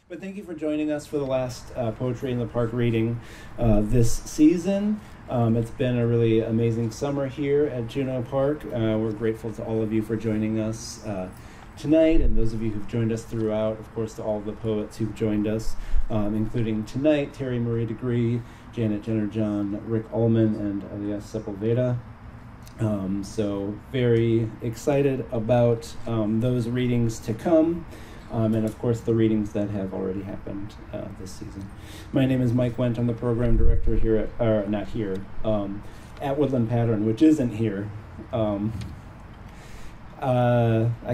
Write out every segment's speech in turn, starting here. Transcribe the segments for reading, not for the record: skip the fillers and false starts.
But thank you for joining us for the last Poetry in the Park reading this season. It's been a really amazing summer here at Juneau Park. We're grateful to all of you for joining us tonight, and those of you who've joined us throughout, of course, to all of the poets who've joined us, including tonight, Terimarie Degree, Jennerjohn, Rick Ollman, and Elias Sepulveda. So very excited about those readings to come. And of course, the readings that have already happened this season. My name is Mike Wendt. I'm the program director here at Woodland Pattern, which isn't here. I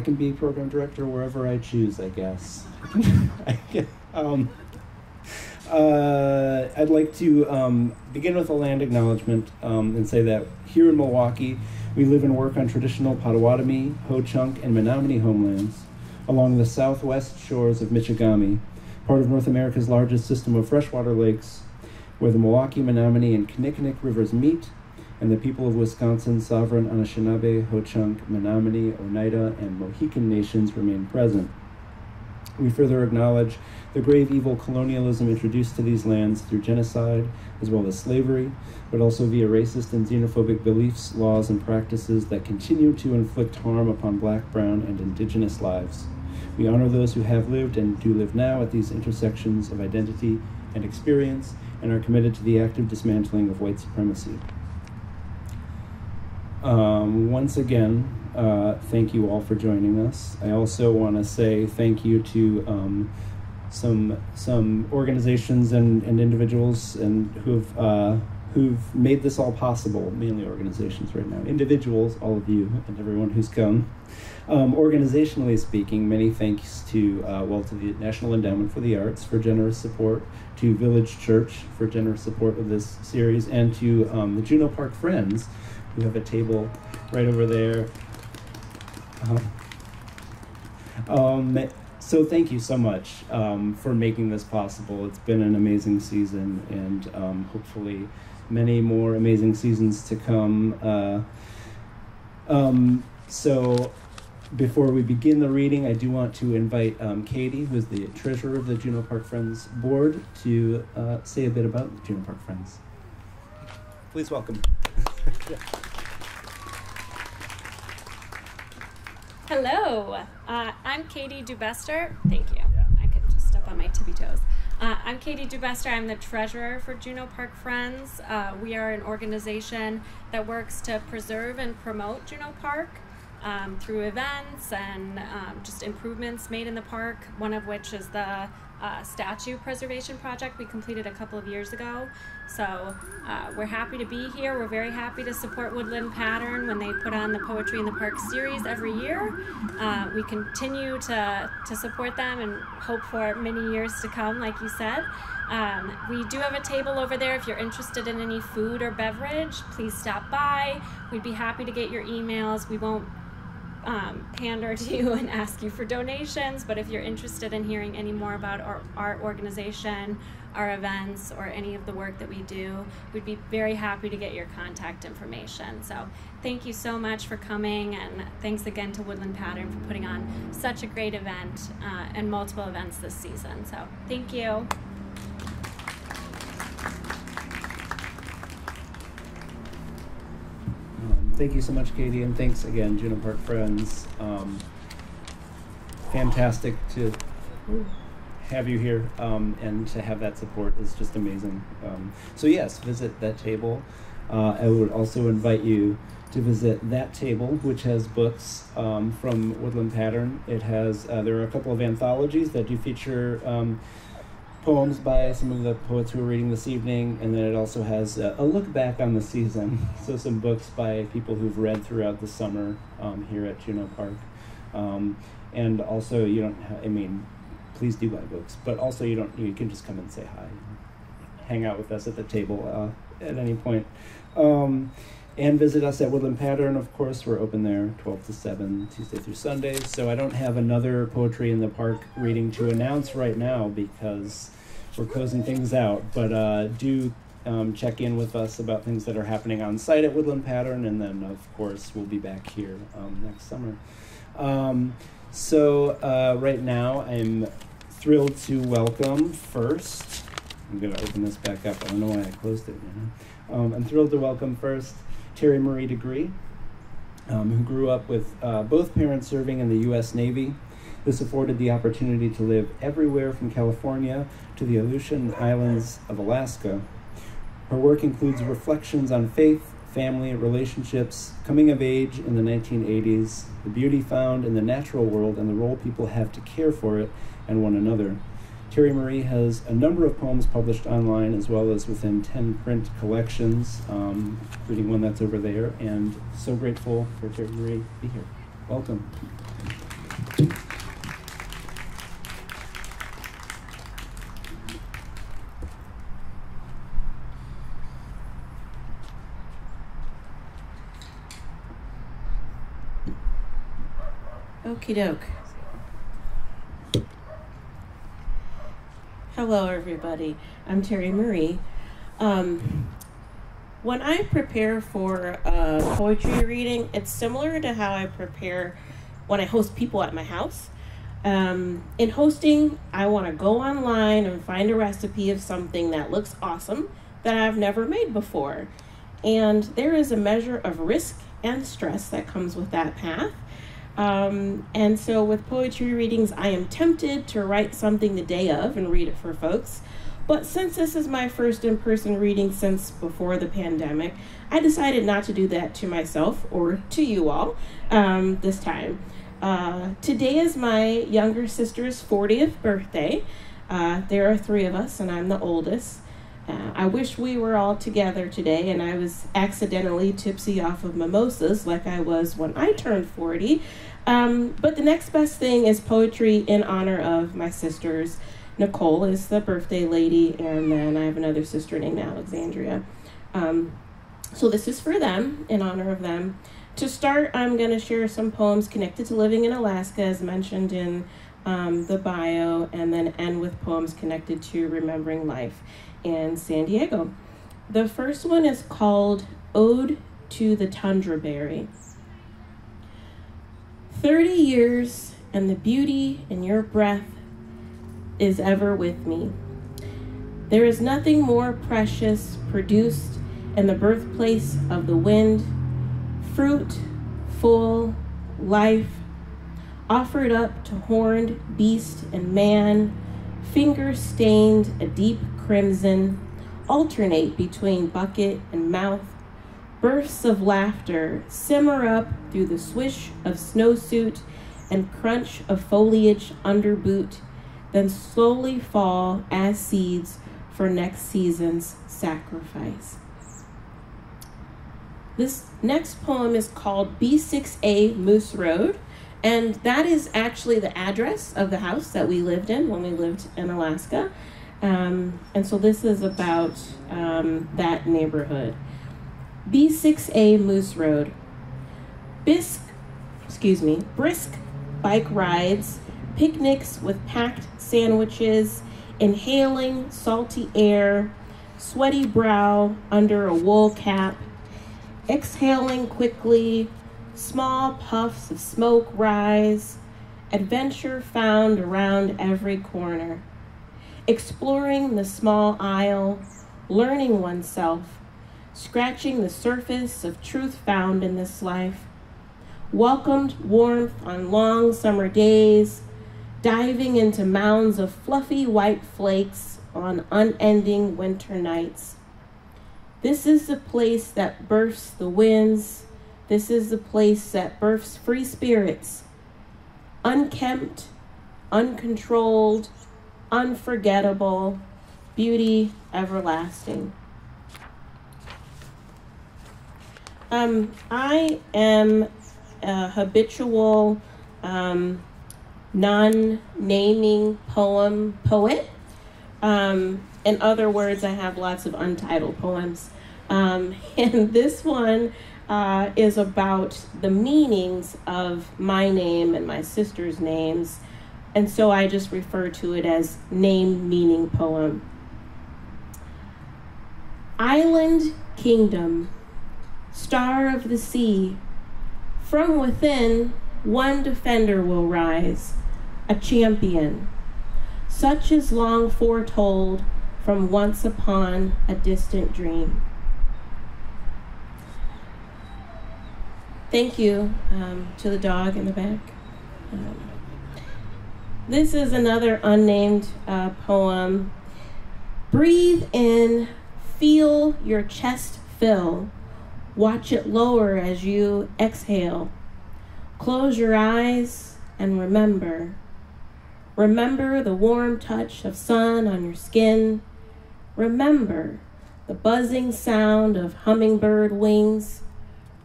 can be program director wherever I choose, I guess. I'd like to begin with a land acknowledgement and say that here in Milwaukee, we live and work on traditional Potawatomi, Ho-Chunk, and Menominee homelands along the southwest shores of Michigami, part of North America's largest system of freshwater lakes, where the Milwaukee, Menominee, and Kinnickinnic rivers meet, and the people of Wisconsin's sovereign Anishinaabe, Ho-Chunk, Menominee, Oneida, and Mohican nations remain present. We further acknowledge the grave evil colonialism introduced to these lands through genocide, as well as slavery, but also via racist and xenophobic beliefs, laws, and practices that continue to inflict harm upon Black, Brown, and Indigenous lives. We honor those who have lived and do live now at these intersections of identity and experience, and are committed to the active dismantling of white supremacy. Once again, thank you all for joining us. I also want to say thank you to some organizations and individuals and who've made this all possible, mainly organizations right now. Individuals, all of you, and everyone who's come. Organizationally speaking, many thanks to the National Endowment for the Arts for generous support, to Village Church for generous support of this series, and to the Juneau Park Friends, who have a table right over there. So thank you so much for making this possible. It's been an amazing season, and hopefully many more amazing seasons to come. So before we begin the reading, I do want to invite Katie, who is the treasurer of the Juneau Park Friends board, to say a bit about the Juneau Park Friends. Please welcome. Hello, I'm Katie Dubester. Thank you. I could just step on my tippy toes. I'm Katie Dubester. I'm the treasurer for Juneau Park Friends. We are an organization that works to preserve and promote Juneau Park through events and just improvements made in the park, one of which is the statue preservation project we completed a couple of years ago. So we're happy to be here. We're very happy to support Woodland Pattern when they put on the Poetry in the Park series every year. We continue to support them and hope for many years to come, like you said. We do have a table over there. If you're interested in any food or beverage, please stop by. We'd be happy to get your emails. We won't pander to you and ask you for donations, but if you're interested in hearing any more about our organization, our events, or any of the work that we do, we'd be very happy to get your contact information. So thank you so much for coming, and thanks again to Woodland Pattern for putting on such a great event and multiple events this season. So thank you. Thank you so much, Katie, and thanks again, Juneau Park Friends. Fantastic to have you here, and to have that support is just amazing. So yes, visit that table. I would also invite you to visit that table, which has books from Woodland Pattern. It has, there are a couple of anthologies that do feature poems by some of the poets who are reading this evening, and then it also has a look back on the season, so some books by people who've read throughout the summer here at Juneau Park. And also, you don't I mean, please do buy books, but also you can just come and say hi, hang out with us at the table at any point. And visit us at Woodland Pattern, of course. We're open there 12 to 7, Tuesday through Sundays. So I don't have another Poetry in the Park reading to announce right now because we're closing things out. But do check in with us about things that are happening on site at Woodland Pattern. And then, of course, we'll be back here next summer. So right now I'm thrilled to welcome first, I'm going to open this back up. I don't know why I closed it. I'm thrilled to welcome first Terimarie Degree, who grew up with both parents serving in the U.S. Navy. This afforded the opportunity to live everywhere from California to the Aleutian Islands of Alaska. Her work includes reflections on faith, family, relationships, coming of age in the 1980s, the beauty found in the natural world, and the role people have to care for it and one another. Terimarie has a number of poems published online as well as within 10 print collections, including one that's over there, and so grateful for Terimarie to be here. Welcome. Okie doke. Hello, everybody. I'm Terimarie. When I prepare for a poetry reading, it's similar to how I prepare when I host people at my house. In hosting, I want to go online and find a recipe of something that looks awesome that I've never made before. And there is a measure of risk and stress that comes with that path. And so with poetry readings, I am tempted to write something the day of and read it for folks. But since this is my first in-person reading since before the pandemic, I decided not to do that to myself or to you all this time. Today is my younger sister's 40th birthday. There are 3 of us, and I'm the oldest. I wish we were all together today and I was accidentally tipsy off of mimosas like I was when I turned 40. But the next best thing is poetry in honor of my sisters. Nicole is the birthday lady, and then I have another sister named Alexandria. So this is for them, in honor of them. To start, I'm going to share some poems connected to living in Alaska, as mentioned in the bio, and then end with poems connected to remembering life in San Diego. The first one is called Ode to the Tundra Berry. 30 years and the beauty in your breath is ever with me. There is nothing more precious produced in the birthplace of the wind, fruit, full, life, offered up to horned beast and man, fingers stained a deep crimson, alternate between bucket and mouth. Bursts of laughter simmer up through the swish of snowsuit and crunch of foliage under boot, then slowly fall as seeds for next season's sacrifice. This next poem is called B6A Moose Road, and that is actually the address of the house that we lived in when we lived in Alaska. And so this is about that neighborhood. B6A Moose Road. Brisk bike rides, picnics with packed sandwiches, inhaling salty air, sweaty brow under a wool cap, exhaling quickly, small puffs of smoke rise, adventure found around every corner, exploring the small aisle, learning oneself, scratching the surface of truth found in this life, welcomed warmth on long summer days, diving into mounds of fluffy white flakes on unending winter nights. This is the place that births the winds. This is the place that births free spirits, unkempt, uncontrolled, unforgettable, beauty everlasting. I am a habitual non-naming poet. In other words, I have lots of untitled poems. And this one is about the meanings of my name and my sister's names. And so I just refer to it as name meaning poem. Island kingdom, star of the sea, from within one defender will rise, a champion, such is long foretold from once upon a distant dream. Thank you to the dog in the back. This is another unnamed poem. Breathe in, feel your chest fill. Watch it lower as you exhale. Close your eyes and remember. Remember the warm touch of sun on your skin. Remember the buzzing sound of hummingbird wings.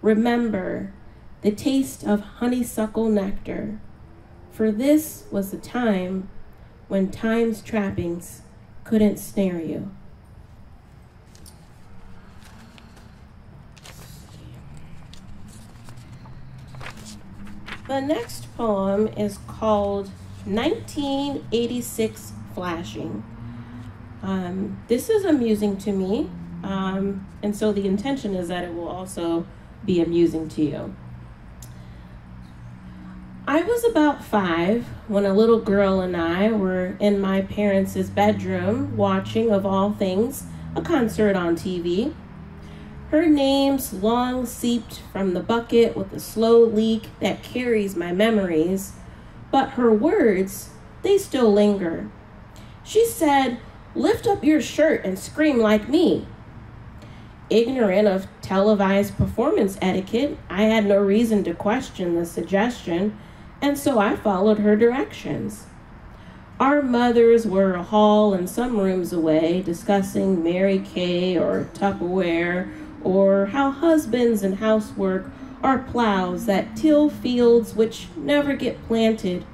Remember the taste of honeysuckle nectar. For this was the time when time's trappings couldn't snare you. The next poem is called 1986 Flashing. This is amusing to me, and so the intention is that it will also be amusing to you. I was about 5 when a little girl and I were in my parents' bedroom watching, of all things, a concert on TV. Her name's long seeped from the bucket with a slow leak that carries my memories, but her words, they still linger. She said, "Lift up your shirt and scream like me." Ignorant of televised performance etiquette, I had no reason to question the suggestion, and so I followed her directions. Our mothers were a hall and some rooms away, discussing Mary Kay or Tupperware, or how husbands and housework are plows that till fields which never get planted,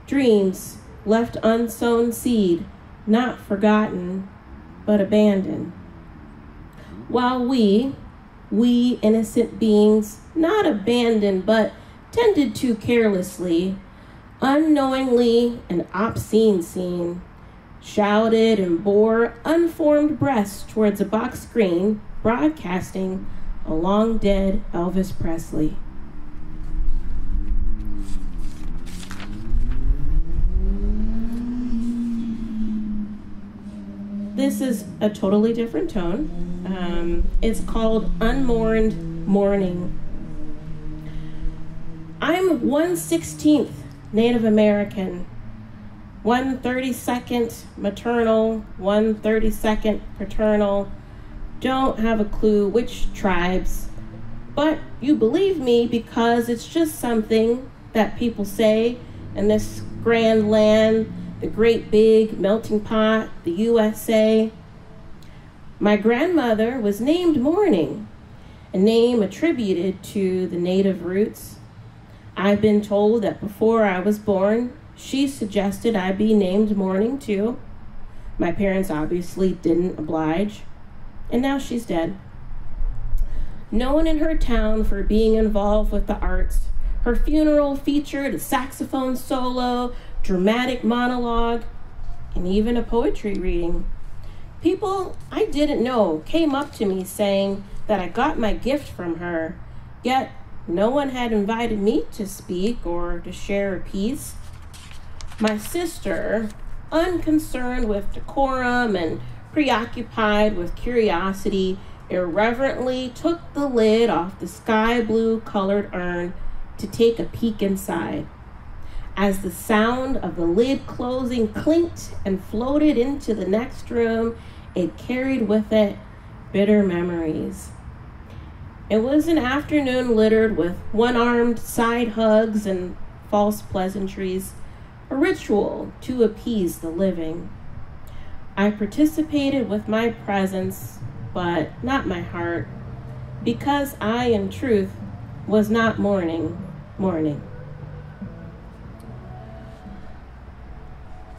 dreams left unsown seed, not forgotten, but abandoned. While we innocent beings, not abandoned, but tended to carelessly, unknowingly an obscene scene, shouted and bore unformed breasts towards a box screen broadcasting a long-dead Elvis Presley. This is a totally different tone. It's called Unmourned Mourning. I'm 1/16th Native American, 1/32nd maternal, 1/32nd paternal. Don't have a clue which tribes, but you believe me because it's just something that people say in this grand land, the great big melting pot, the USA. My grandmother was named Mourning, a name attributed to the native roots. I've been told that before I was born, she suggested I be named Mourning too. My parents obviously didn't oblige, and now she's dead. Known in her town for being involved with the arts, her funeral featured a saxophone solo, dramatic monologue, and even a poetry reading. People I didn't know came up to me saying that I got my gift from her, yet no one had invited me to speak or to share a piece. My sister, unconcerned with decorum and preoccupied with curiosity, irreverently took the lid off the sky blue colored urn to take a peek inside. As the sound of the lid closing clinked and floated into the next room, it carried with it bitter memories. It was an afternoon littered with one-armed side hugs and false pleasantries, a ritual to appease the living. I participated with my presence, but not my heart, because I, in truth, was not mourning.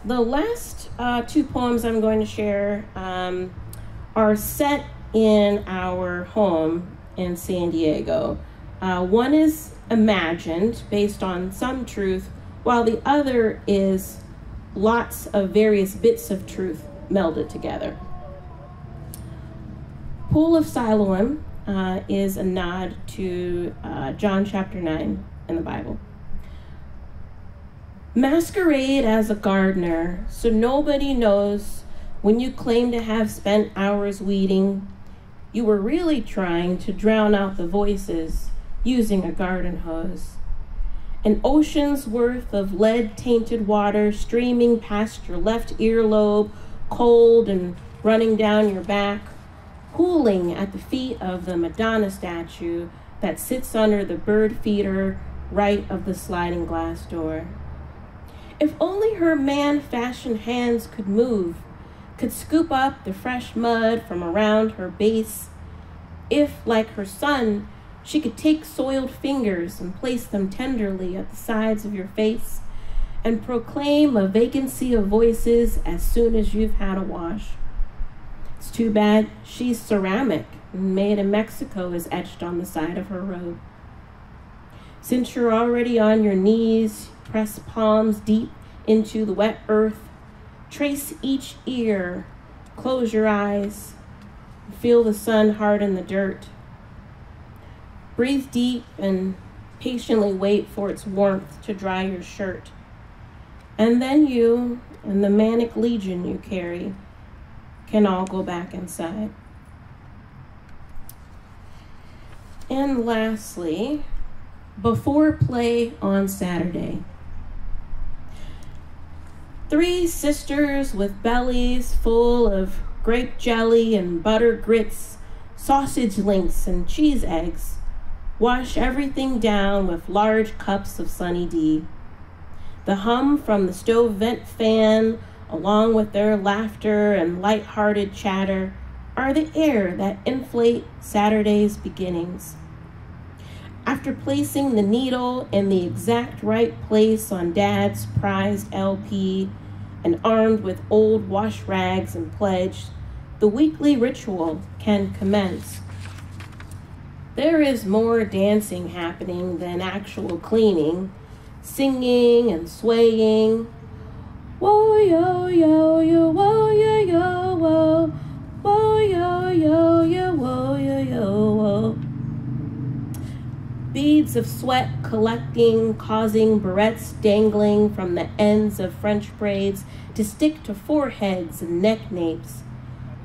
The last 2 poems I'm going to share are set in our home in San Diego. One is imagined, based on some truth, while the other is lots of various bits of truth melded together. Pool of Siloam is a nod to John chapter 9 in the Bible. Masquerade as a gardener, so nobody knows when you claim to have spent hours weeding, you were really trying to drown out the voices using a garden hose. An ocean's worth of lead-tainted water streaming past your left earlobe, cold and running down your back, pooling at the feet of the Madonna statue that sits under the bird feeder right of the sliding glass door. If only her man-fashioned hands could move, could scoop up the fresh mud from around her base. If, like her son, she could take soiled fingers and place them tenderly at the sides of your face and proclaim a vacancy of voices as soon as you've had a wash. It's too bad she's ceramic and made in Mexico is etched on the side of her robe. Since you're already on your knees, press palms deep into the wet earth, trace each ear, close your eyes, feel the sun harden the dirt. Breathe deep and patiently wait for its warmth to dry your shirt. And then you and the manic legion you carry can all go back inside. And lastly, before play on Saturday, 3 sisters with bellies full of grape jelly and butter grits, sausage links and cheese eggs, wash everything down with large cups of Sunny D. The hum from the stove vent fan, along with their laughter and light-hearted chatter, are the air that inflate Saturday's beginnings. After placing the needle in the exact right place on Dad's prized LP and armed with old wash rags and pledge, the weekly ritual can commence. There is more dancing happening than actual cleaning, singing and swaying. Whoa, yo, yo, yo, whoa, yo, yo, whoa. Whoa, yo, yo, yo, whoa, yo, yo, whoa. Beads of sweat collecting, causing barrettes dangling from the ends of French braids to stick to foreheads and neck napes.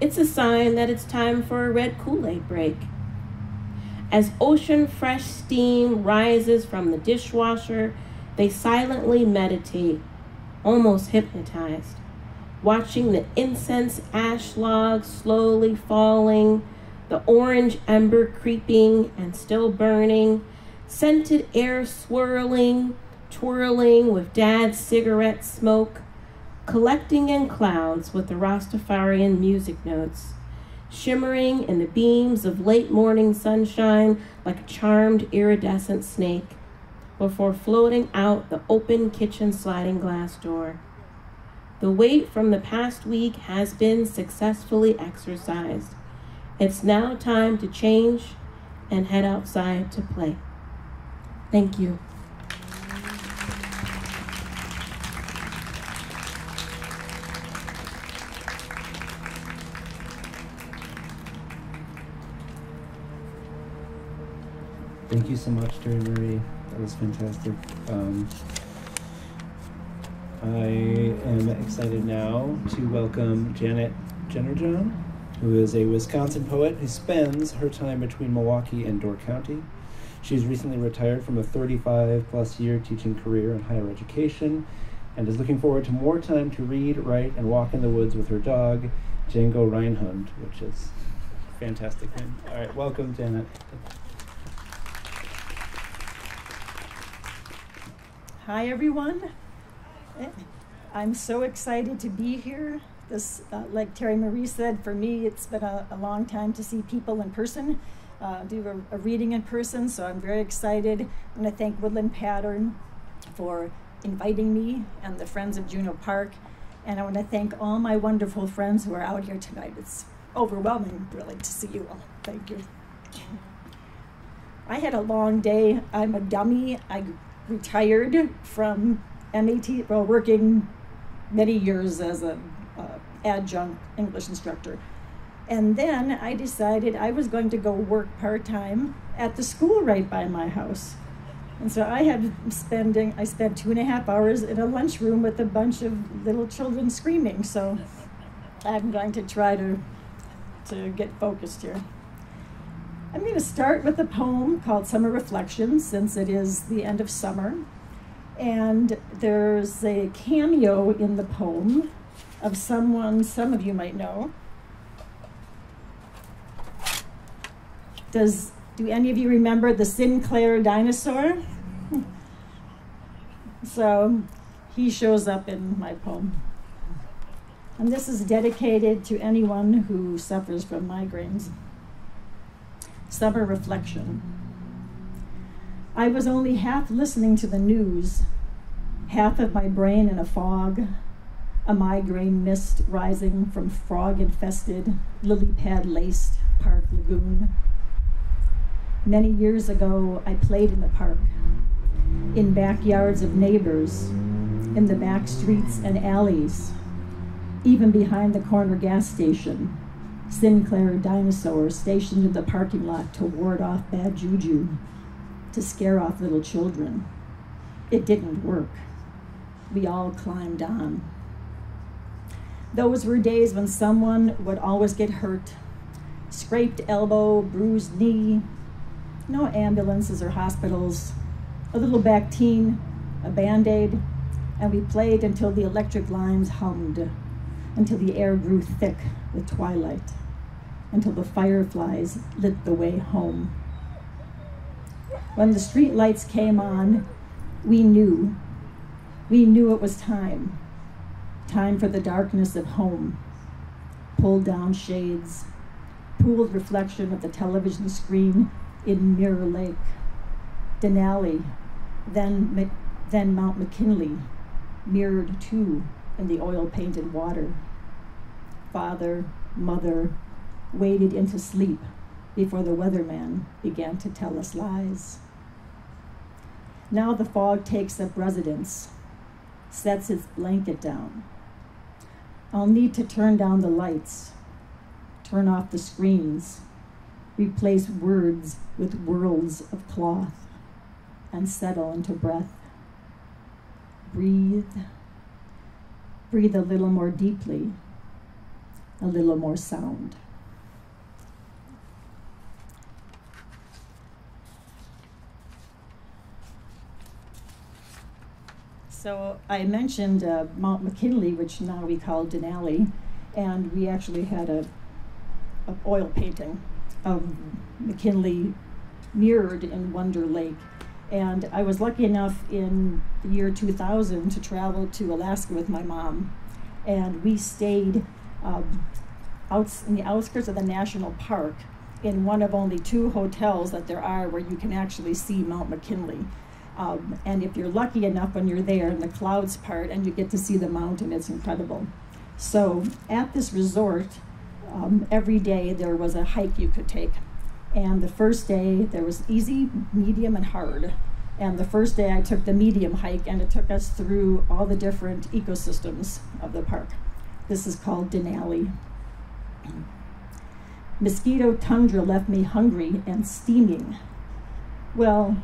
It's a sign that it's time for a red Kool-Aid break. As ocean fresh steam rises from the dishwasher, they silently meditate, almost hypnotized, watching the incense ash logs slowly falling, the orange ember creeping and still burning, scented air swirling, twirling with Dad's cigarette smoke, collecting in clouds with the Rastafarian music notes, shimmering in the beams of late morning sunshine like a charmed iridescent snake, before floating out the open kitchen sliding glass door. The weight from the past week has been successfully exercised. It's now time to change and head outside to play. Thank you. Thank you so much, Terimarie. That was fantastic. I am excited now to welcome Jennerjohn, who is a Wisconsin poet who spends her time between Milwaukee and Door County. She's recently retired from a 35-plus year teaching career in higher education and is looking forward to more time to read, write, and walk in the woods with her dog, Django Reinhund, which is a fantastic name. All right, welcome, Janet. Hi, everyone. I'm so excited to be here. This, like Terimarie said, for me, it's been a long time to see people in person, do a reading in person, so I'm very excited. I'm going to thank Woodland Pattern for inviting me and the Friends of Juneau Park, and I want to thank all my wonderful friends who are out here tonight. It's overwhelming, really, to see you all. Thank you. I had a long day. I'm a dummy. I retired from MAT, well, working many years as a adjunct English instructor. And then I decided I was going to go work part-time at the school right by my house. And so I spent 2.5 hours in a lunchroom with a bunch of little children screaming. So I'm going to try to get focused here. I'm going to start with a poem called Summer Reflections, since it is the end of summer. And there's a cameo in the poem of someone some of you might know. Do any of you remember the Sinclair dinosaur? So he shows up in my poem. And this is dedicated to anyone who suffers from migraines. Summer Reflection. I was only half listening to the news, half of my brain in a fog, a migraine mist rising from frog-infested, lily pad-laced Park Lagoon. Many years ago, I played in the park, in backyards of neighbors, in the back streets and alleys, even behind the corner gas station, Sinclair dinosaur stationed in the parking lot to ward off bad juju, to scare off little children. It didn't work. We all climbed on. Those were days when someone would always get hurt, scraped elbow, bruised knee, no ambulances or hospitals, a little Bactine, a Band-Aid, and we played until the electric lines hummed, until the air grew thick with twilight, until the fireflies lit the way home. When the street lights came on, we knew it was time for the darkness of home. Pulled down shades, pooled reflection of the television screen in Mirror Lake, Denali, then Mount McKinley, mirrored too in the oil-painted water. Father, mother, waded into sleep before the weatherman began to tell us lies. Now the fog takes up residence, sets its blanket down. I'll need to turn down the lights, turn off the screens, replace words with worlds of cloth, and settle into breath. Breathe. Breathe a little more deeply, a little more sound. So I mentioned Mount McKinley, which now we call Denali, and we actually had a oil painting of McKinley mirrored in Wonder Lake. And I was lucky enough in the year 2000 to travel to Alaska with my mom. And we stayed out in the outskirts of the national park in one of only 2 hotels that there are where you can actually see Mount McKinley. And if you're lucky enough when you're there and the clouds part and you get to see the mountain, it's incredible. So at this resort, every day there was a hike you could take. And the first day there was easy, medium, and hard. And the first day I took the medium hike, and it took us through all the different ecosystems of the park. This is called Denali. Mosquito tundra left me hungry and steaming. Well,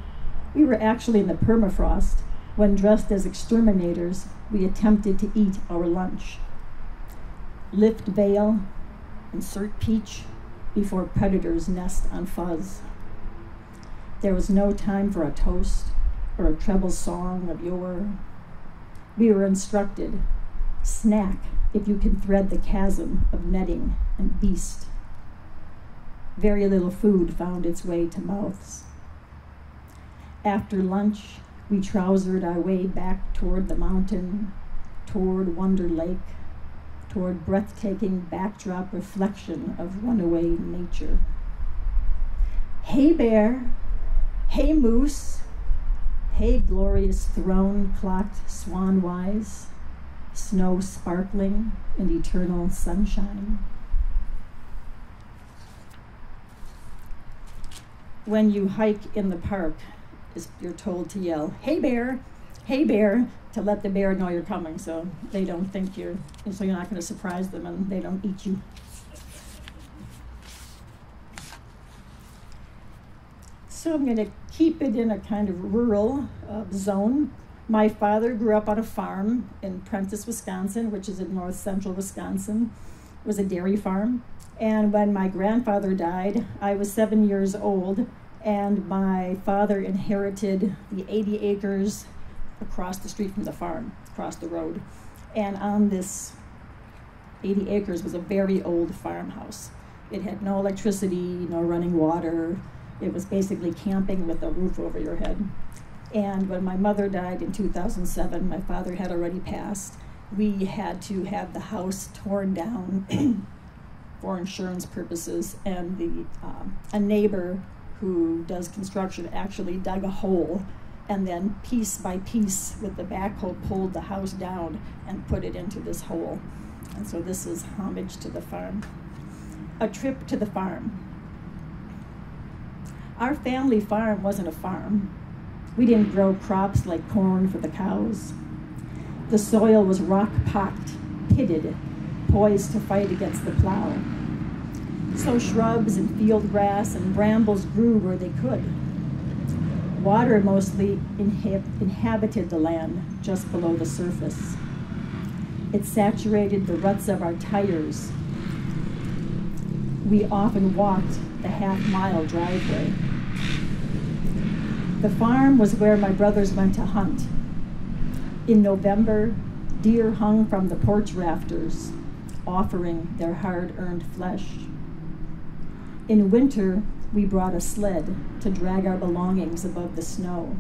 we were actually in the permafrost when, dressed as exterminators, we attempted to eat our lunch. Lift veil, insert peach, before predators nest on fuzz. There was no time for a toast or a treble song of yore. We were instructed, snack if you can thread the chasm of netting and beast. Very little food found its way to mouths. After lunch, we trousered our way back toward the mountain, toward Wonder Lake, toward breathtaking backdrop reflection of runaway nature. Hey bear, hey moose, hey glorious throne clocked swan-wise, snow sparkling in eternal sunshine. When you hike in the park, you're told to yell, hey bear, to let the bear know you're coming, so they don't think so you're not going to surprise them and they don't eat you. So I'm going to keep it in a kind of rural zone. My father grew up on a farm in Prentice, Wisconsin, which is in north central Wisconsin. It was a dairy farm. And when my grandfather died, I was 7 years old, and my father inherited the 80 acres across the street from the farm, across the road. And on this 80 acres was a very old farmhouse. It had no electricity, no running water. It was basically camping with a roof over your head. And when my mother died in 2007, my father had already passed. We had to have the house torn down for insurance purposes, and a neighbor who does construction actually dug a hole and then piece by piece with the backhoe pulled the house down and put it into this hole. And so this is homage to the farm. A trip to the farm. Our family farm wasn't a farm. We didn't grow crops like corn for the cows. The soil was rock-pocked, pitted, poised to fight against the plow. So shrubs and field grass and brambles grew where they could. Water mostly inhabited the land just below the surface. It saturated the ruts of our tires. We often walked the half-mile driveway. The farm was where my brothers went to hunt. In November, deer hung from the porch rafters, offering their hard-earned flesh. In winter, we brought a sled to drag our belongings above the snow.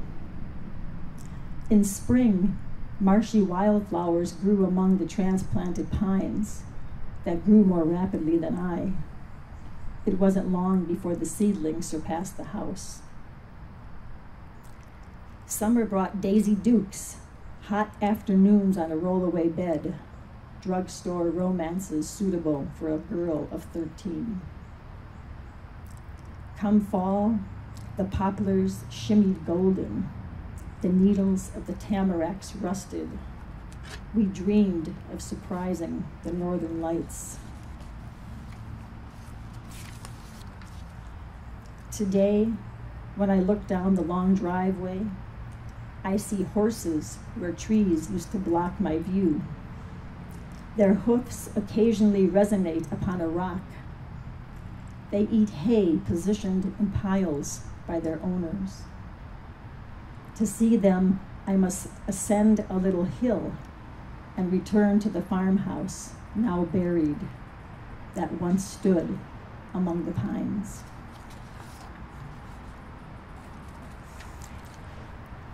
In spring, marshy wildflowers grew among the transplanted pines that grew more rapidly than I. It wasn't long before the seedlings surpassed the house. Summer brought Daisy Dukes, hot afternoons on a rollaway bed, drugstore romances suitable for a girl of 13. Come fall, the poplars shimmied golden, the needles of the tamaracks rusted. We dreamed of surprising the northern lights. Today, when I look down the long driveway, I see horses where trees used to block my view. Their hoofs occasionally resonate upon a rock. They eat hay positioned in piles by their owners. To see them, I must ascend a little hill and return to the farmhouse, now buried, that once stood among the pines.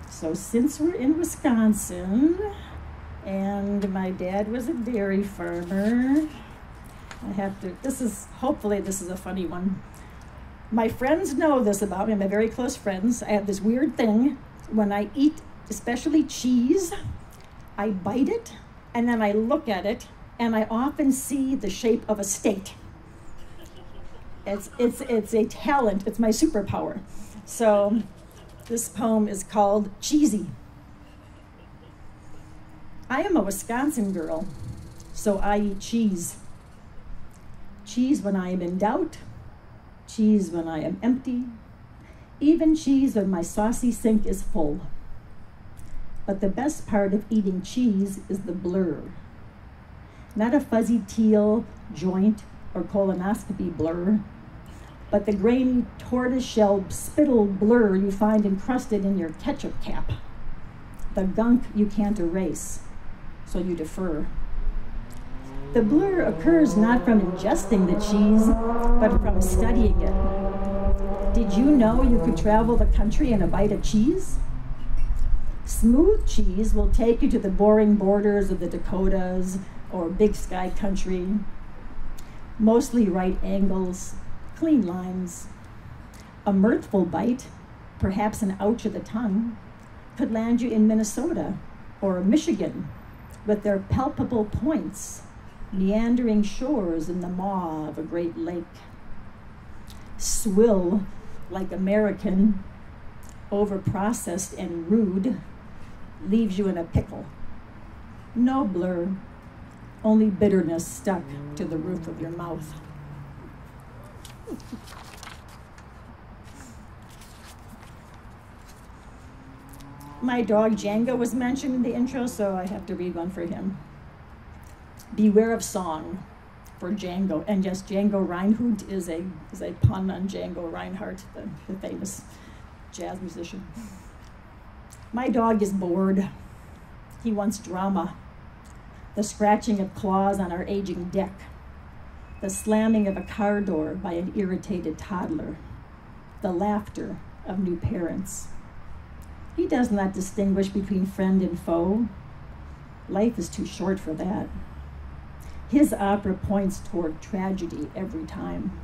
So since we're in Wisconsin, and my dad was a dairy farmer, I have to, hopefully this is a funny one. My friends know this about me, my very close friends. I have this weird thing. When I eat, especially cheese, I bite it, and then I look at it, and I often see the shape of a state. It's a talent, it's my superpower. So this poem is called Cheesy. I am a Wisconsin girl, so I eat cheese. Cheese when I am in doubt, cheese when I am empty, even cheese when my saucy sink is full. But the best part of eating cheese is the blur. Not a fuzzy teal, joint, or colonoscopy blur, but the grainy tortoiseshell spittle blur you find encrusted in your ketchup cap. The gunk you can't erase, so you defer. The blur occurs not from ingesting the cheese, but from studying it. Did you know you could travel the country in a bite of cheese? Smooth cheese will take you to the boring borders of the Dakotas or Big Sky country. Mostly right angles, clean lines. A mirthful bite, perhaps an ouch of the tongue, could land you in Minnesota or Michigan with their palpable points, meandering shores in the maw of a great lake. Swill, like American, overprocessed and rude, leaves you in a pickle. No blur, only bitterness stuck to the roof of your mouth. My dog Django was mentioned in the intro, so I have to read one for him. Beware of song for Django. And yes, Django Reinhund is a pun on Django Reinhardt, the famous jazz musician. My dog is bored. He wants drama. The scratching of claws on our aging deck. The slamming of a car door by an irritated toddler. The laughter of new parents. He does not distinguish between friend and foe. Life is too short for that. His opera points toward tragedy every time.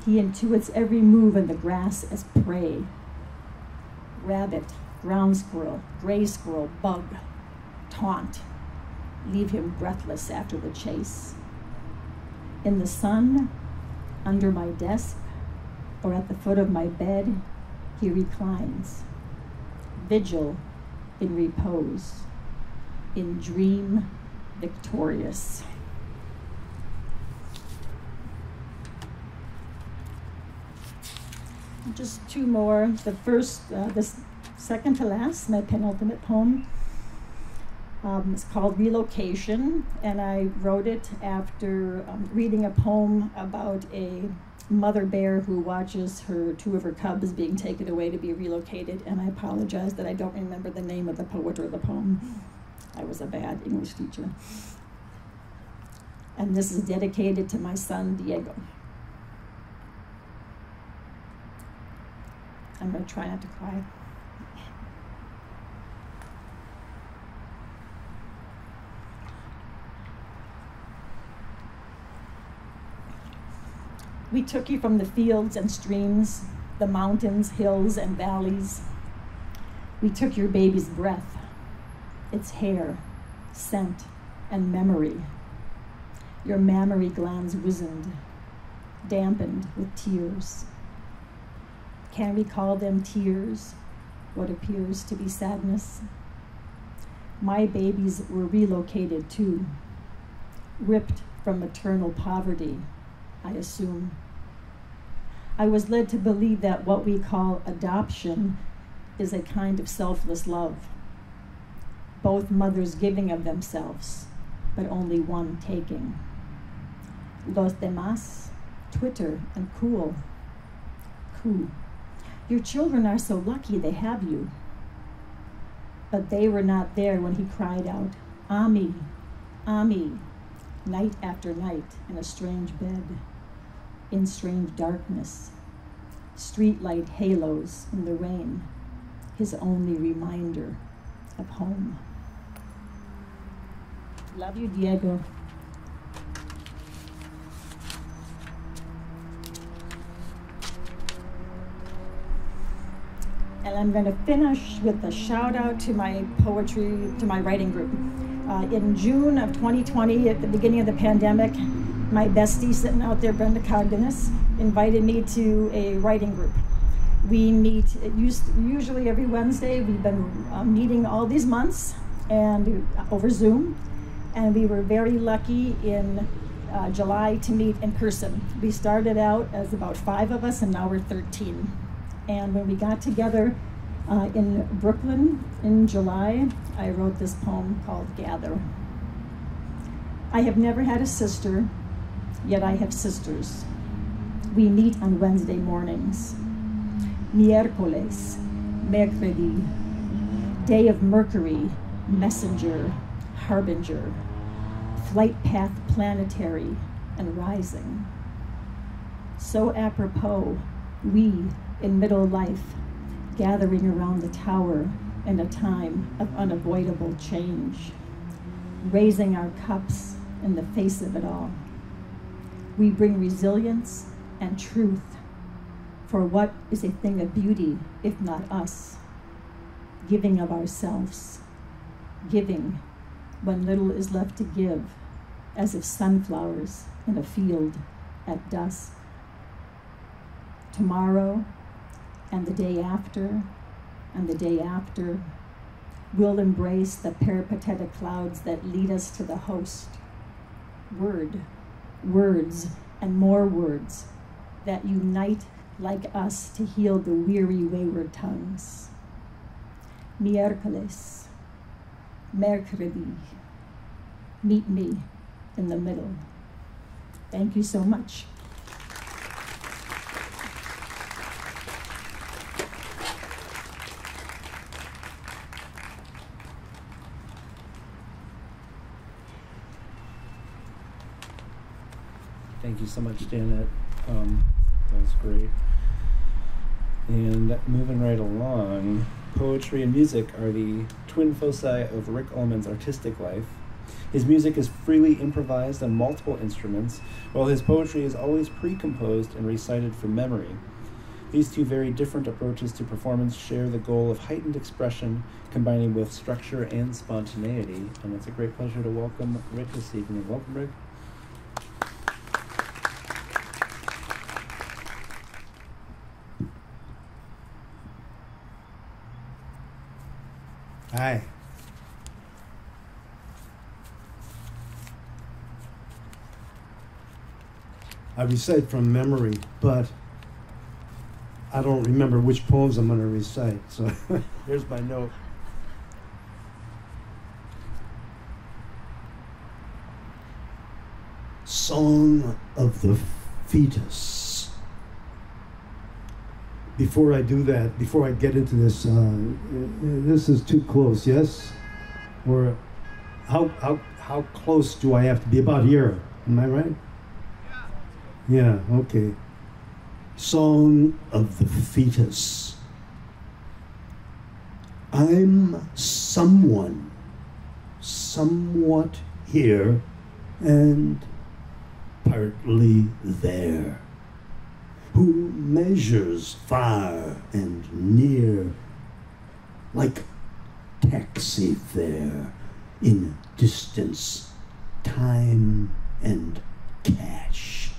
He intuits every move in the grass as prey. Rabbit, ground squirrel, gray squirrel, bug, taunt, leave him breathless after the chase. In the sun, under my desk, or at the foot of my bed, he reclines. Vigil in repose, in dream victorious. Just two more. The first, this second to last, my penultimate poem. It's called Relocation, and I wrote it after reading a poem about a mother bear who watches two of her cubs being taken away to be relocated, and I apologize that I don't remember the name of the poet or the poem. I was a bad English teacher. And this is dedicated to my son, Diego. I'm going to try not to cry. We took you from the fields and streams, the mountains, hills, and valleys. We took your baby's breath, its hair, scent, and memory. Your mammary glands wizened, dampened with tears. Can we call them tears, what appears to be sadness? My babies were relocated too, ripped from maternal poverty, I assume. I was led to believe that what we call adoption is a kind of selfless love, both mothers giving of themselves, but only one taking. Los demás, Twitter and cool. Your children are so lucky they have you. But they were not there when he cried out, Ami, Ami, night after night in a strange bed, in strange darkness, streetlight halos in the rain, his only reminder of home. Love you, Diego. And I'm going to finish with a shout out to my writing group. In June of 2020, at the beginning of the pandemic, my bestie sitting out there, Brenda Cogdenis, invited me to a writing group. We meet usually every Wednesday. We've been meeting all these months and over Zoom. And we were very lucky in July to meet in person. We started out as about 5 of us, and now we're 13. And when we got together in Brooklyn in July, I wrote this poem called Gather. I have never had a sister, yet I have sisters. We meet on Wednesday mornings. Miércoles, mercredi, day of Mercury, messenger, harbinger, flight path planetary and rising. So apropos, we in middle life, gathering around the tower in a time of unavoidable change, raising our cups in the face of it all. We bring resilience and truth for what is a thing of beauty, if not us, giving of ourselves, giving when little is left to give, as if sunflowers in a field at dusk. Tomorrow, and the day after, and the day after, we'll embrace the peripatetic clouds that lead us to the host. Words, and more words that unite like us to heal the weary, wayward tongues. miércoles, mercredi. Meet me in the middle. Thank you so much. Thank you so much, Janet. That was great. And moving right along, poetry and music are the twin foci of Rick Ollman's artistic life. His music is freely improvised on multiple instruments, while his poetry is always pre-composed and recited from memory. These two very different approaches to performance share the goal of heightened expression, combining both structure and spontaneity. And it's a great pleasure to welcome Rick this evening. Welcome, Rick. Hi. I recite from memory, but I don't remember which poems I'm going to recite, so here's my note. Song of the Fetus. Before I do that, before I get into this, this is too close, yes? Or how close do I have to be? About here, am I right? Yeah, okay. Song of the Fetus. I'm someone, somewhat here and partly there, who measures far and near, like taxi fare in distance, time and cash,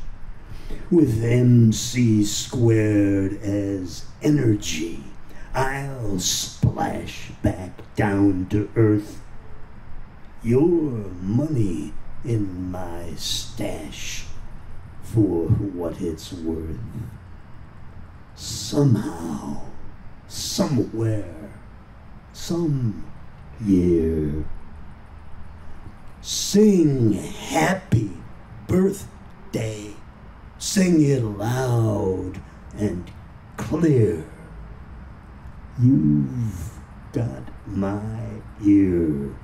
with MC squared as energy. I'll splash back down to earth, your money in my stash, for what it's worth. Somehow, somewhere, some year. Sing happy birthday. Sing it loud and clear. You've got my ear.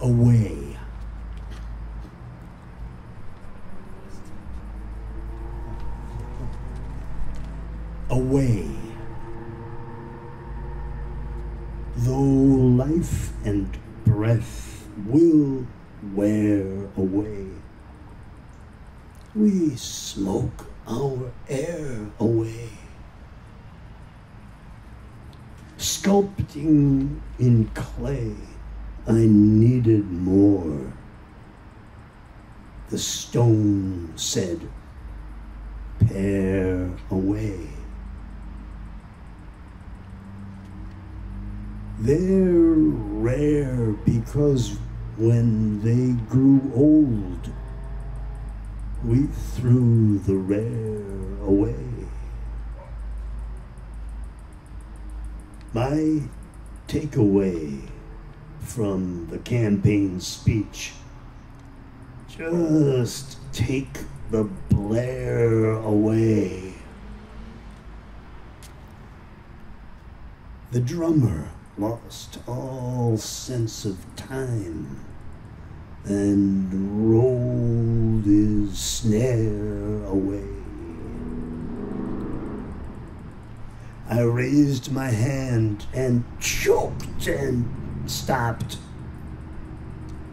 Away. Away. Though life and breath will wear away, we smoke our air away. Sculpting in clay, I needed more. The stone said, pare away. They're rare because when they grew old, we threw the rare away. My takeaway from the campaign speech: just take the Blair away. The drummer lost all sense of time and rolled his snare away. I raised my hand and choked and stopped.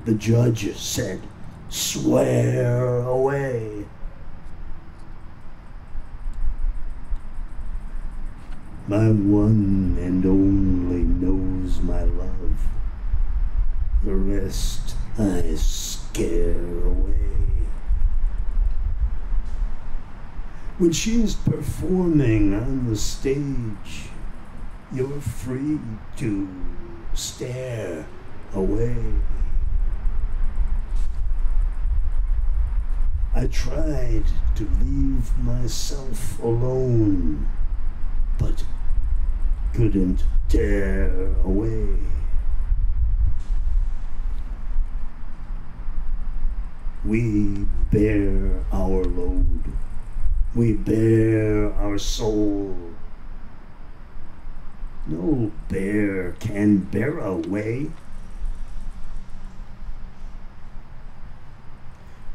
The judge said, swear away. My one and only knows my love. The rest I scare away. When she's performing on the stage, you're free to stare away. I tried to leave myself alone, but couldn't tear away. We bear our load. We bear our soul. No bear can bear away.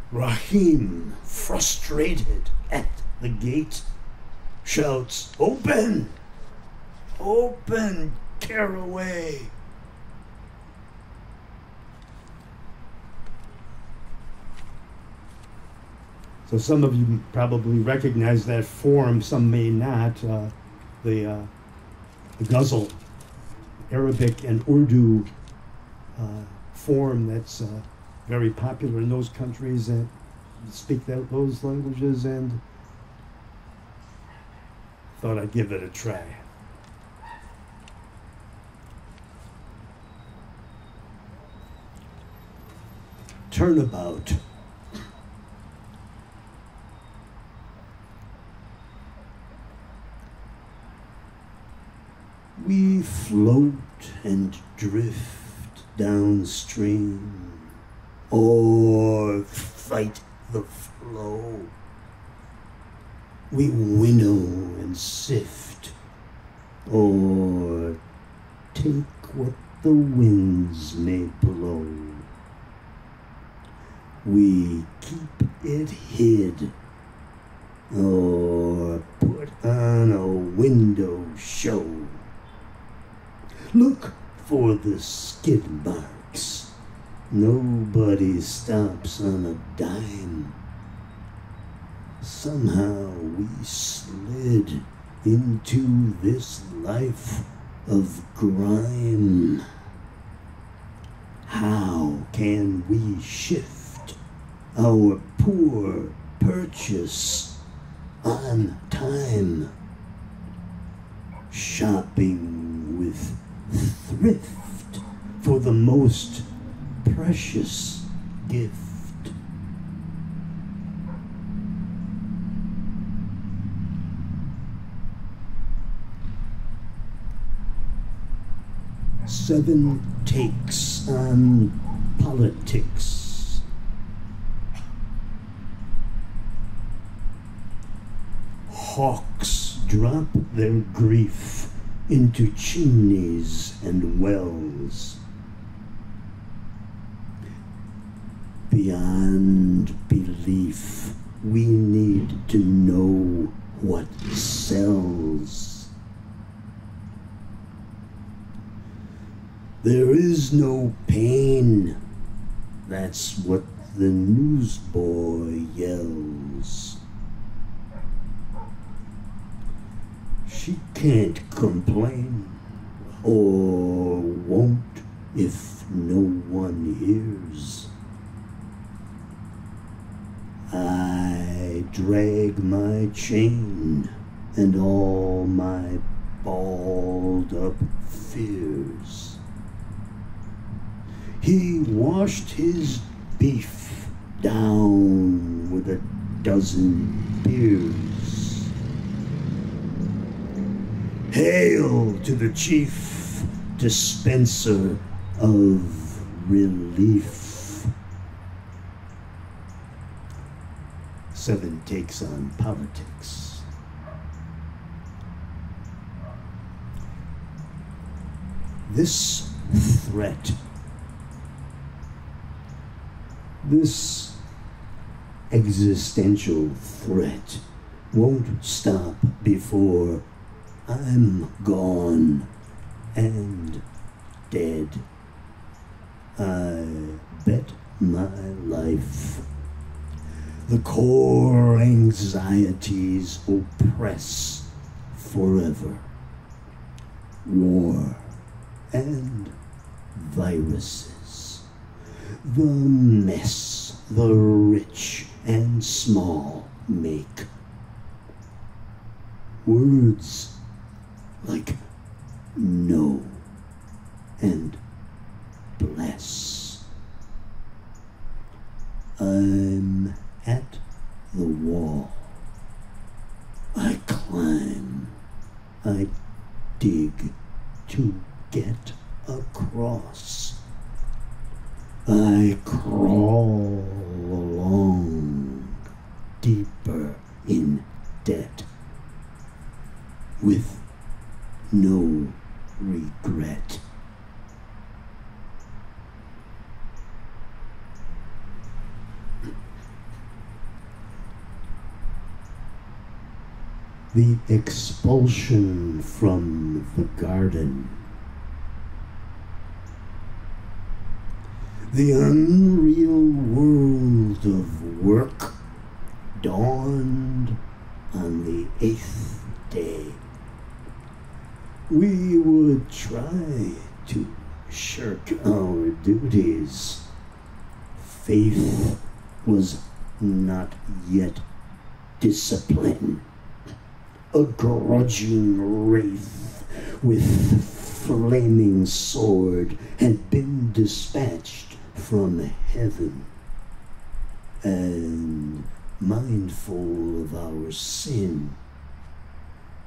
Rahim, frustrated at the gate, shouts, "Open! Open, Caraway!" So some of you probably recognize that form, some may not. The ghazal, Arabic and Urdu form that's very popular in those countries that speak those languages, and thought I'd give it a try. Turnabout. We float and drift downstream, or fight the flow. We winnow and sift, or take what the winds may blow. We keep it hid, or put on a window show. Look for the skid marks. Nobody stops on a dime. Somehow we slid into this life of grime. How can we shift our poor purchase on time? Shopping with thrift for the most precious gift. Seven takes on politics. Hawks drop their grief into chimneys and wells. Beyond belief, we need to know what sells. There is no pain, that's what the newsboy yells. She can't complain, or won't if no one hears. I drag my chain and all my balled up fears. He washed his beef down with a dozen beers. Hail to the chief dispenser of relief. Seven takes on politics. This threat, this existential threat, won't stop before I'm gone and dead. I bet my life. The core anxieties oppress forever. War and viruses. The mess the rich and small make. Words like no and bless. I'm at the expulsion from the garden. The unreal world of work dawned on the 8th day. We would try to shirk our duties. Faith was not yet discipline. A grudging wraith with flaming sword had been dispatched from heaven, and mindful of our sin,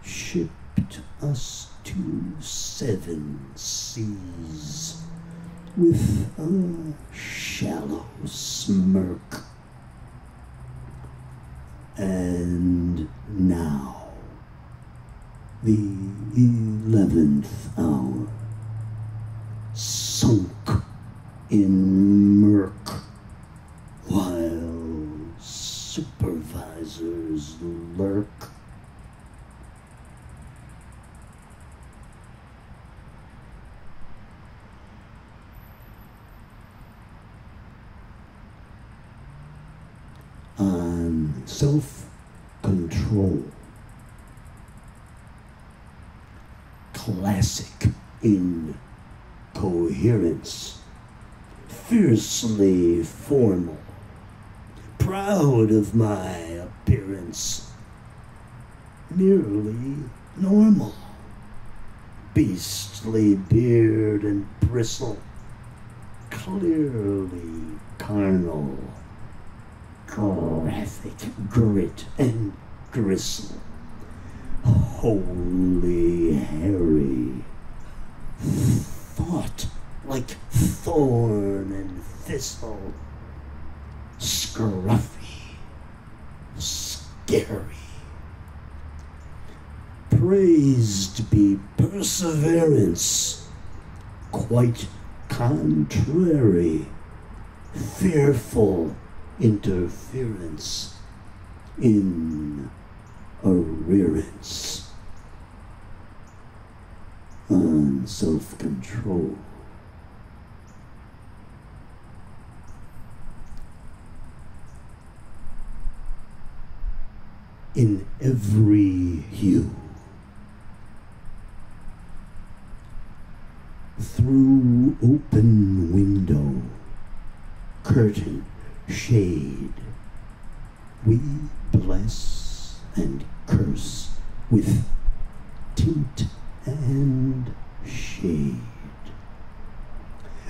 shipped us to 7 seas with a shallow smirk. And now, the 11th hour, sunk in murk, while supervisors lurk. On self-control, classic in coherence, fiercely formal, proud of my appearance, merely normal, beastly beard and bristle, clearly carnal, graphic grit and gristle, wholly hairy, thought like thorn and thistle, scruffy, scary. Praised be perseverance, quite contrary, fearful interference in arrearance. On self-control. In every hue, through open window, curtain, shade, we bless and curse with tint and shade,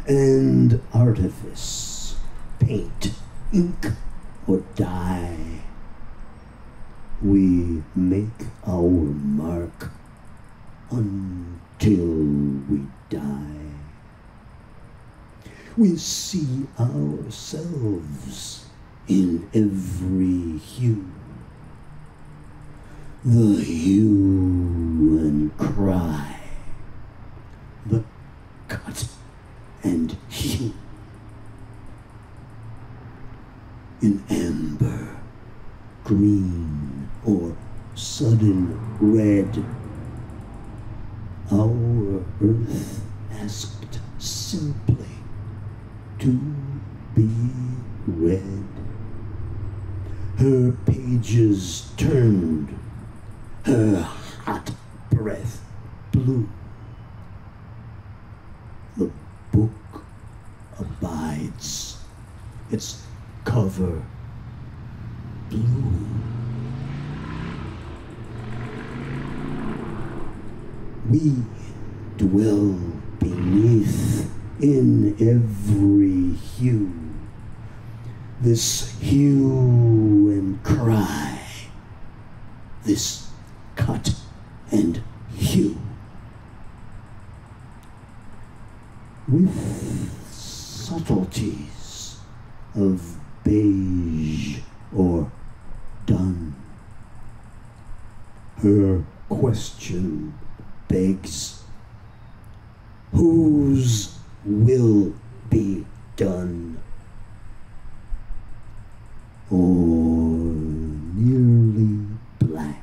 and artifice, paint, ink, or dye. We make our mark until we die. We see ourselves in every hue, the hue and cry, the cut and hue, in amber, green, or sudden red. Our earth asked simply to be read. Her pages turned, her hot breath blew. The book abides, its cover blue. We dwell beneath in every hue, this hue and cry, this cut and hue. With subtleties of beige or dun, her question begs, whose will be done? Or nearly black,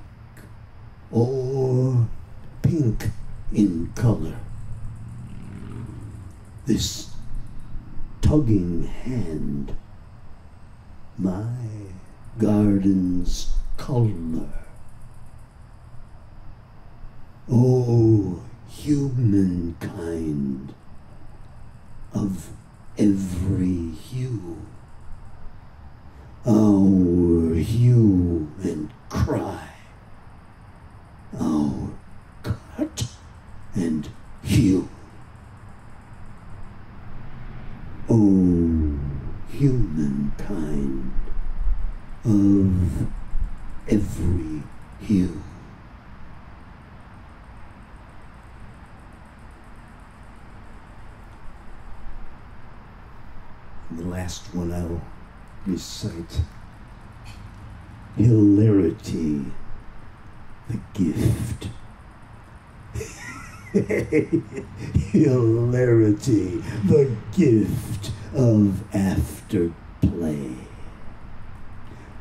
garden's color. O humankind of every hue, our hue and cry, our cut and hue. O humankind of every hue. And the last one I'll recite. Hilarity, the gift. Hilarity, the gift of afterplay.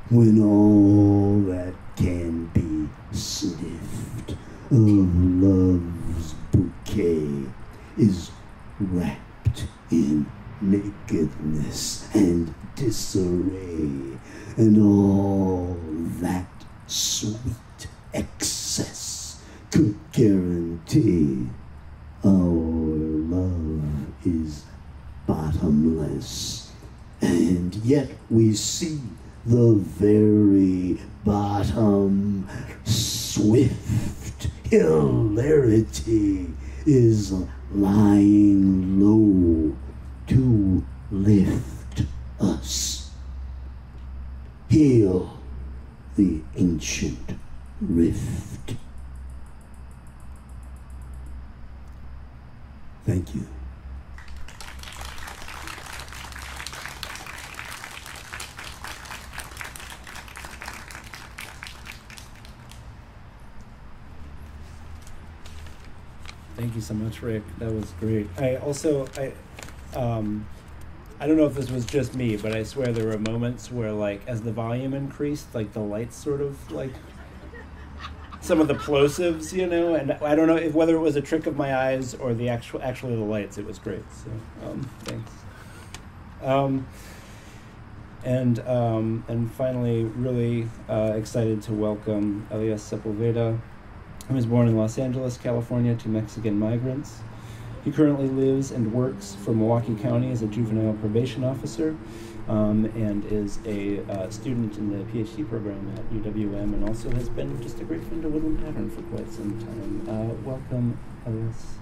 When all that can be sniffed of love's bouquet is wrapped in nakedness and disarray, and all that sweet excess could guarantee our love is bottomless, and yet we see the very bottom. Swift hilarity is lying low to lift us. Hail the ancient rift. Thank you. Thank you so much, Rick. That was great. I don't know if this was just me, but I swear there were moments where, like, as the volume increased, like, the lights sort of, like, some of the plosives, you know, and I don't know whether it was a trick of my eyes or the actually the lights. It was great. So, thanks. And finally, really excited to welcome Elias Sepulveda, who was born in Los Angeles, California, to Mexican migrants. He currently lives and works for Milwaukee County as a juvenile probation officer, and is a student in the PhD program at UWM, and also has been just a great friend to Woodland Pattern for quite some time. Welcome, Elias.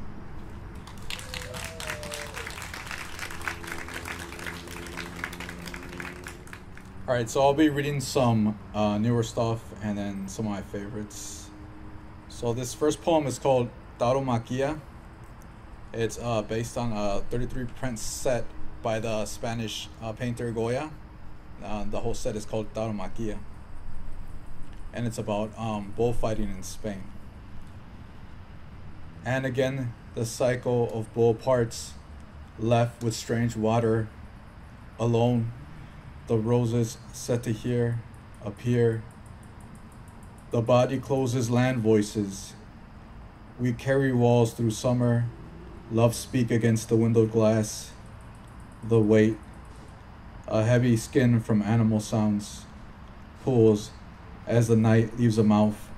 All right, so I'll be reading some newer stuff and then some of my favorites. So this first poem is called Tauromaquia. It's based on a 33 print set by the Spanish painter Goya. The whole set is called Tauromaquia. And it's about bullfighting in Spain. And again, the cycle of bull parts, left with strange water, alone, the roses set to here, appear. The body closes land voices. We carry walls through summer, love speak against the windowed glass. The weight, a heavy skin from animal sounds, pulls as the night leaves a mouth.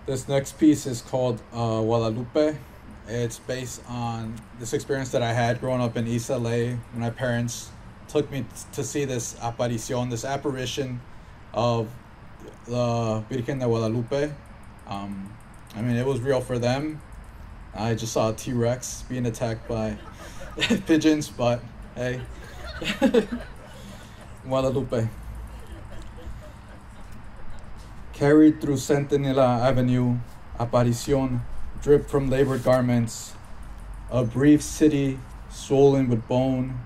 This next piece is called Guadalupe. It's based on this experience that I had growing up in East LA when my parents took me to see this apparition of the Virgen de Guadalupe. I mean, it was real for them. I just saw a T-Rex being attacked by pigeons, but hey. Guadalupe. Carried through Centinela Avenue, Aparición, drip from labored garments, a brief city swollen with bone,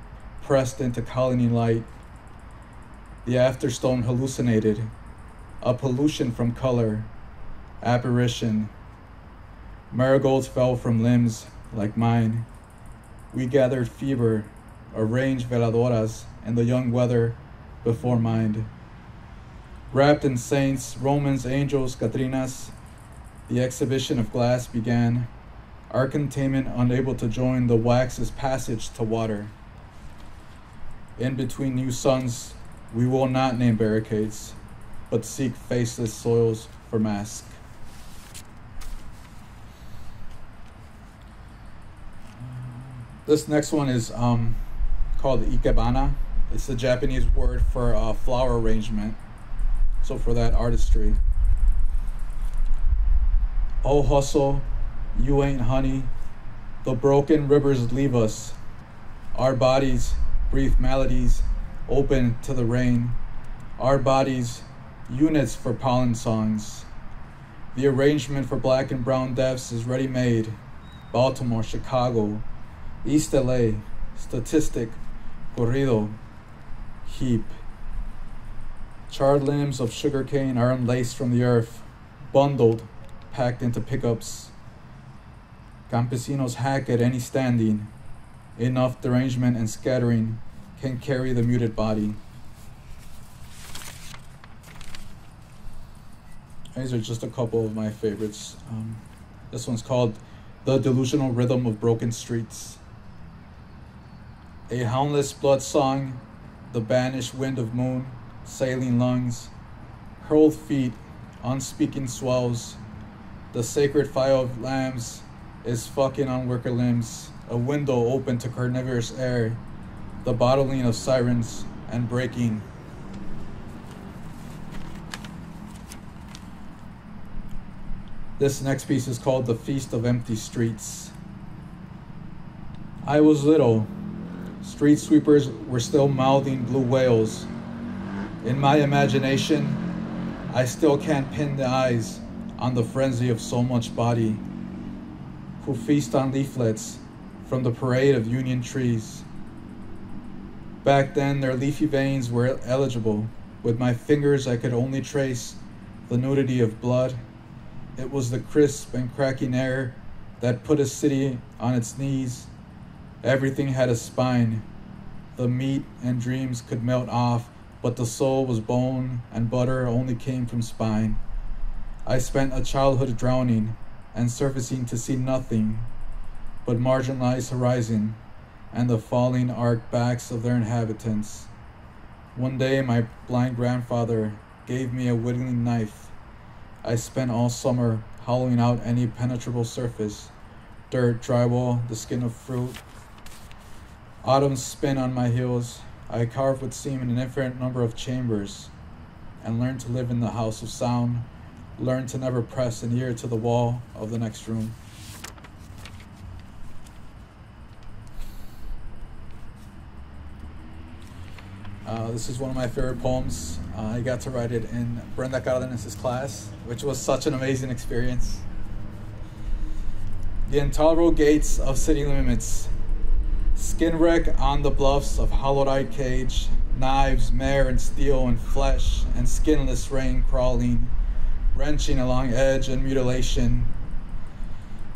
pressed into colony light. The afterstone hallucinated, a pollution from color, apparition. Marigolds fell from limbs like mine. We gathered fever, arranged veladoras and the young weather before mind. Wrapped in saints, Romans, angels, Catrinas, the exhibition of glass began, our containment unable to join the wax's passage to water. In between new suns, we will not name barricades, but seek faceless soils for masks. This next one is called ikebana. It's the Japanese word for flower arrangement, so for that artistry. Oh hustle, you ain't honey, the broken rivers leave us. Our bodies breathe melodies, open to the rain. Our bodies, units for pollen songs. The arrangement for black and brown deaths is ready-made. Baltimore, Chicago, East LA, statistic, corrido, heap. Charred limbs of sugarcane are unlaced from the earth, bundled, packed into pickups. Campesinos hack at any standing. Enough derangement and scattering can carry the muted body. These are just a couple of my favorites. This one's called The Delusional Rhythm of Broken Streets. A houndless blood song, the banished wind of moon, sailing lungs, hurled feet, unspeaking swells, the sacred fire of lambs is fucking on worker limbs, a window open to carnivorous air, the bottling of sirens and breaking. This next piece is called The Feast of Empty Streets. I was little. Street sweepers were still mouthing blue whales. In my imagination, I still can't pin the eyes on the frenzy of so much body, who feast on leaflets from the parade of union trees. Back then, their leafy veins were eligible. With my fingers, I could only trace the nudity of blood. It was the crisp and cracking air that put a city on its knees. Everything had a spine. The meat and dreams could melt off, but the soul was bone and butter only came from spine. I spent a childhood drowning and surfacing to see nothing but marginalized horizon and the falling arc backs of their inhabitants. One day my blind grandfather gave me a whittling knife. I spent all summer hollowing out any penetrable surface, dirt, drywall, the skin of fruit. Autumn spin on my heels. I carved what seemed an infinite number of chambers and learned to live in the house of sound, learned to never press an ear to the wall of the next room. This is one of my favorite poems. I got to write it in Brenda Cardenas' class, which was such an amazing experience. The intolerable gates of city limits, skin wreck on the bluffs of hollowed-eyed cage, knives, mare and steel and flesh and skinless rain crawling, wrenching along edge and mutilation.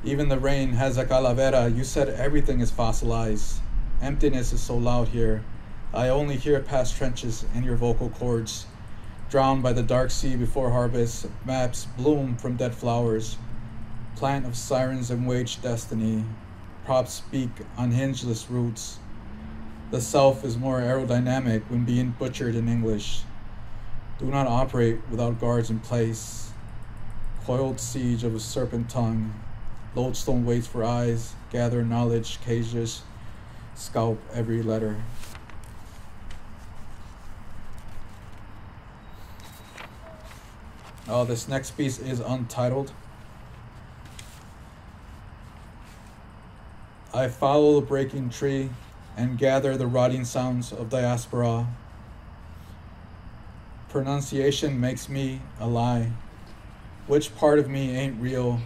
Even the rain has a calavera. You said everything is fossilized. Emptiness is so loud here. I only hear past trenches in your vocal cords. Drowned by the dark sea before harvest, maps bloom from dead flowers. Plant of sirens and wage destiny. Props speak on hingeless roots. The self is more aerodynamic when being butchered in English. Do not operate without guards in place. Coiled siege of a serpent tongue. Lodestone waits for eyes, gather knowledge, cages, scalp every letter. Oh, this next piece is untitled. I follow the breaking tree and gather the rotting sounds of diaspora. Pronunciation makes me a lie. Which part of me ain't real?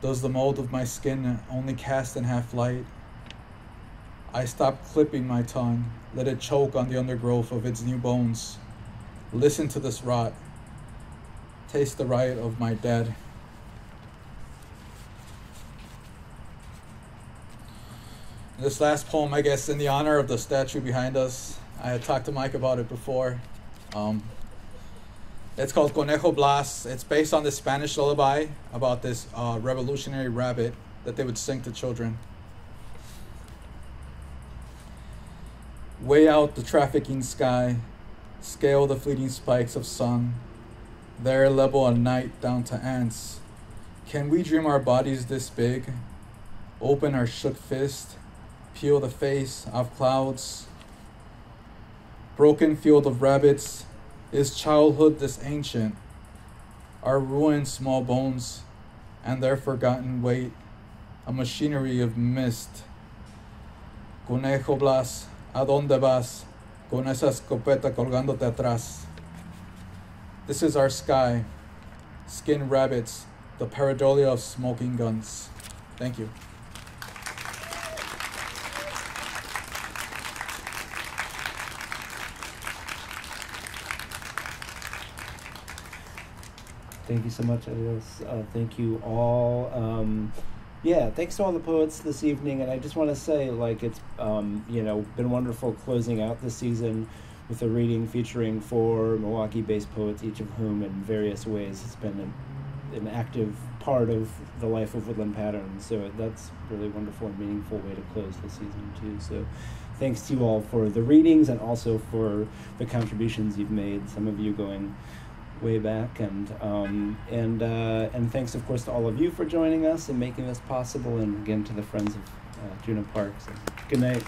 Does the mold of my skin only cast in half light? I stop clipping my tongue, let it choke on the undergrowth of its new bones. Listen to this rot. Taste the riot of my dead. This last poem, I guess, in the honor of the statue behind us. I had talked to Mike about it before. It's called Conejo Blas. It's based on this Spanish lullaby about this revolutionary rabbit that they would sing to children. Weigh out the trafficking sky, scale the fleeting spikes of sun, there level a night down to ants. Can we dream our bodies this big? Open our shook fist, peel the face of clouds. Broken field of rabbits, is childhood this ancient? Our ruined small bones and their forgotten weight, a machinery of mist. Conejo Blas, ¿a dónde vas? Con esa escopeta colgándote atrás. This is our sky, skinned rabbits, the pareidolia of smoking guns. Thank you. Thank you so much, Elias. Thank you all. Yeah, thanks to all the poets this evening. And I just want to say, like, it's been wonderful closing out the season with a reading featuring 4 Milwaukee-based poets, each of whom in various ways has been an active part of the life of Woodland Pattern. So that's a really wonderful and meaningful way to close the season too. So thanks to you all for the readings and also for the contributions you've made, some of you going way back, and thanks of course to all of you for joining us and making this possible, and again to the Friends of Juneau Park. So good night.